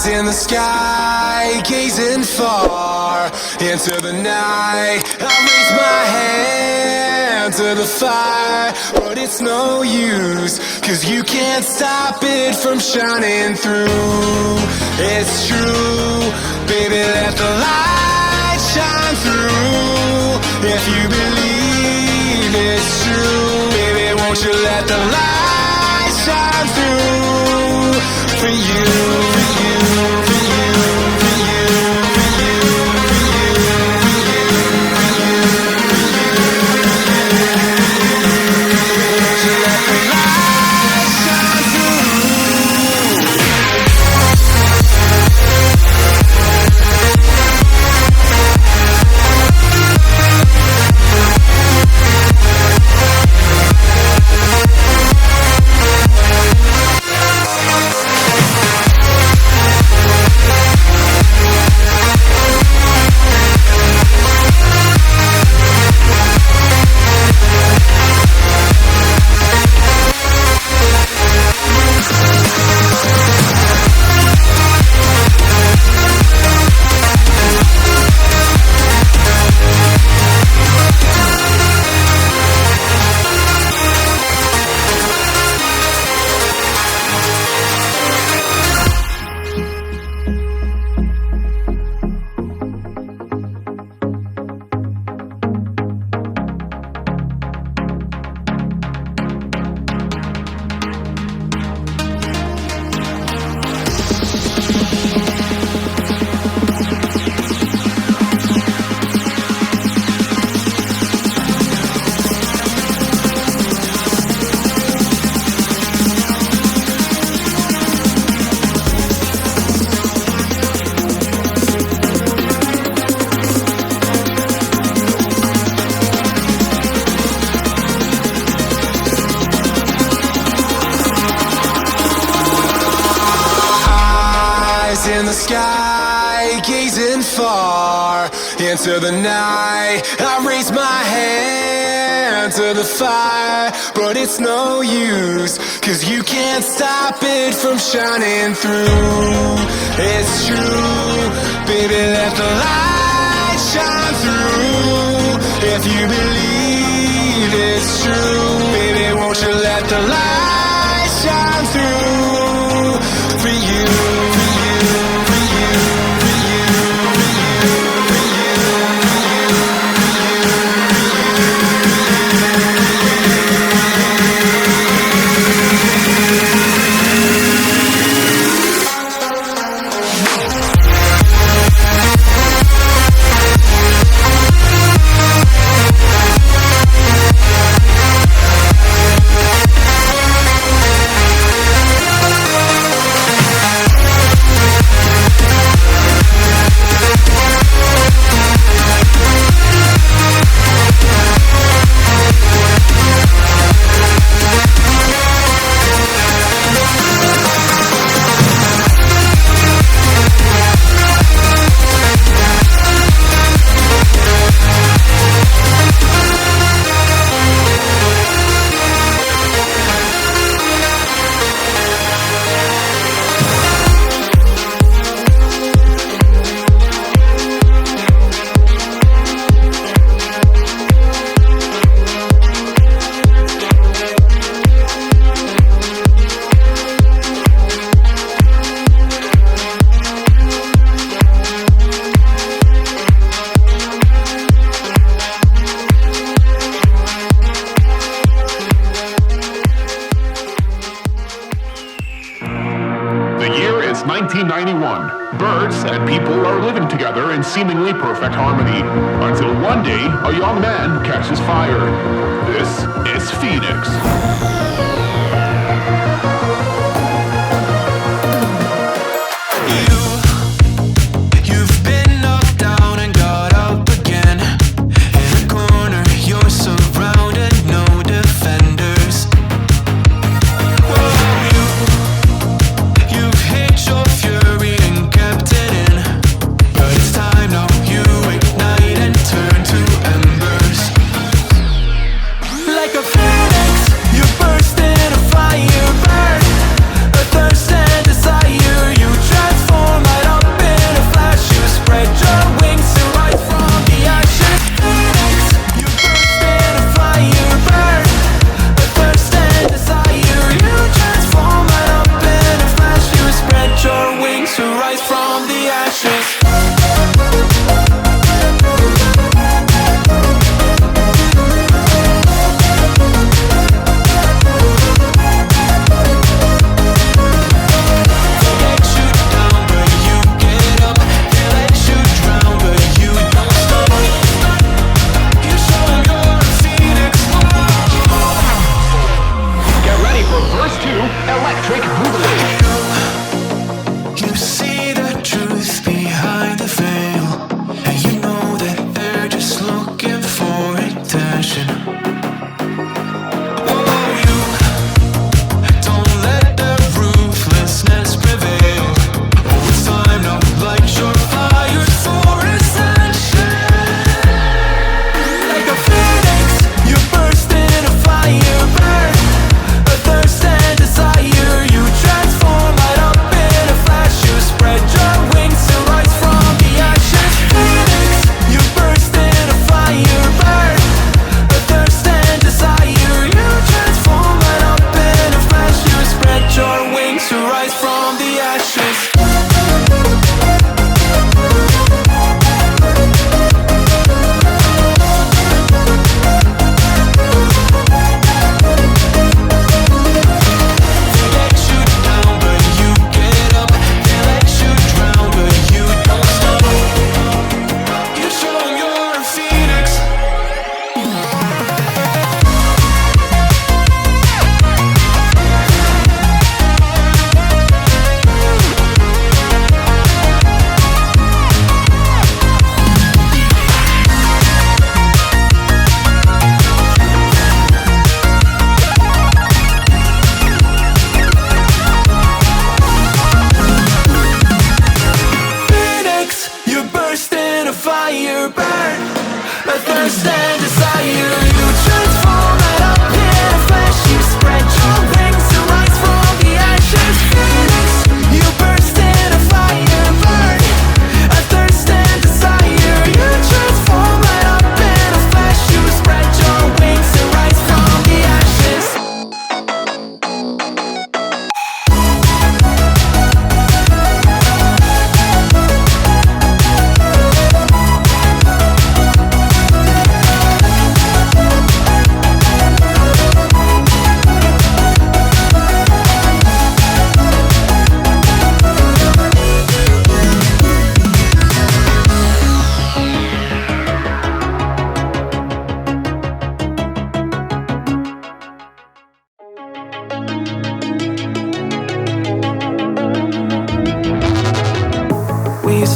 in the sky, gazing far into the night. I raise my hand to the fire, but it's no use, 'cause you can't stop it from shining through. It's true, baby, let the light shine through. If you believe it's true, baby, won't you let the light shine through for you, for you, for you, for you, for you, for you, for you, for you, won't you let the light shine through? In the sky, gazing far into the night. I raise my hand to the fire, but it's no use, 'cause you can't stop it from shining through. It's true, baby, let the light shine through. If you believe it's true, baby, won't you let the light shine through for you, for you, for you, for you, for you, for you, It's 1991. Birds and people are living together in seemingly perfect harmony, until one day a young man catches fire. This is Phoenix. You've been knocked down and got up again. In a corner, you're surrounded, no defenders. You've hid your fury and kept it in, but it's time now you ignite and turn to embers. Like a phoenix, you burn.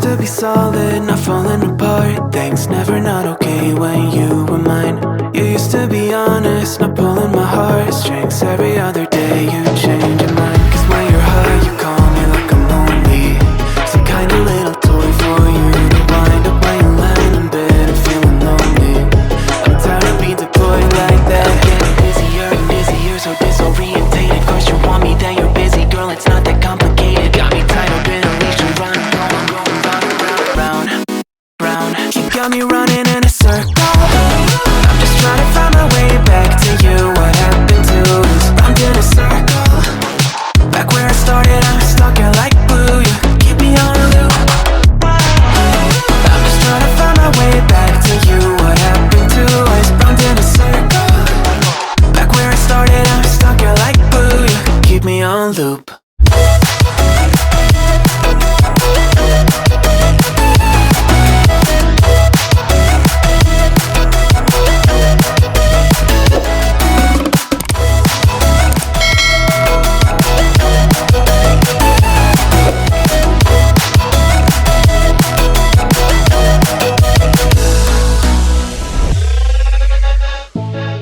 used to be solid, not falling apart. Things never not okay when you were mine. You used to be honest, not pulling my heartstrings. Every other day you change your mind. Cause when you're high you call me like I'm lonely. Some kind of little toy for you to wind up when you land in bed and feeling lonely. I'm tired of being deployed like that. I'm getting busier and busier, so disorientated. Cause you want me, then you're busy. Girl, it's not that complicated. Got me tied up in a leash and running, going round, round. You got me running in a circle. I'm just trying to find my way back to you. What happened to us? Round in a circle. Back where I started, I'm stuck here like glue. You keep me on a loop. I'm just trying to find my way back to you. What happened to us? Round in a circle. Back where I started, I'm stuck here like glue. You keep me on loop.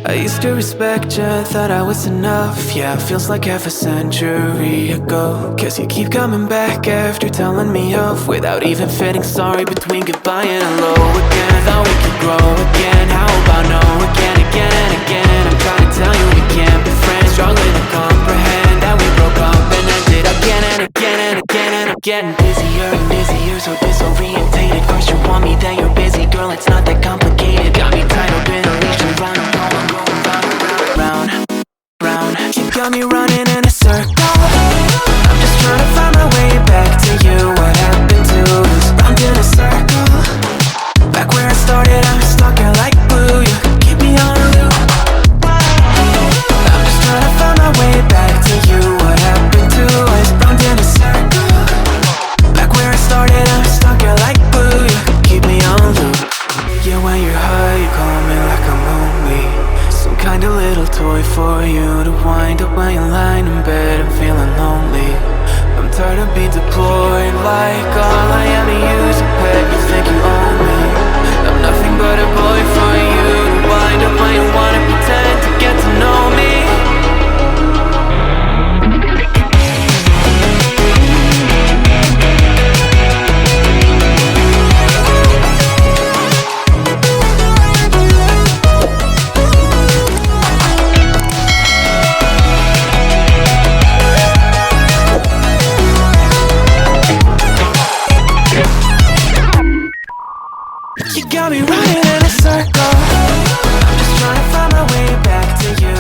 I used to respect you, thought I was enough. Yeah, feels like half a century ago. Guess you keep coming back after telling me off, without even fitting sorry between goodbye and hello again. Thought we could grow again, how about no again, again and again. I'm trying to tell you we can't be friends, struggling to comprehend that we broke up and ended again and again and again. And I'm getting busier and busier, so disorientated. Cause you want me, then you're busy. Girl, it's not that complicated. Got me tied up in a leash and running, round, round. You got me running in a circle. I'm just trying to find my way back to you. What happened to us? Round in a circle. Back where I started, I'm stuck here like glue. You keep me on a loop. I'm just trying to find my way back to you. What happened to us? Round in a circle. Back where I started, I'm stuck here like glue. You keep me on loop. Yeah, when you're high, you call me like I'm lonely. Some kind of little toy for you to wind up when you're lying in bed and feeling lonely. I'm tired of being deployed like all I am to you is a pet. You think you own me? I'm nothing but a boy for you to wind up when you wanna pretend to get to know me. You got me running in a circle. I'm just trying to find my way back to you.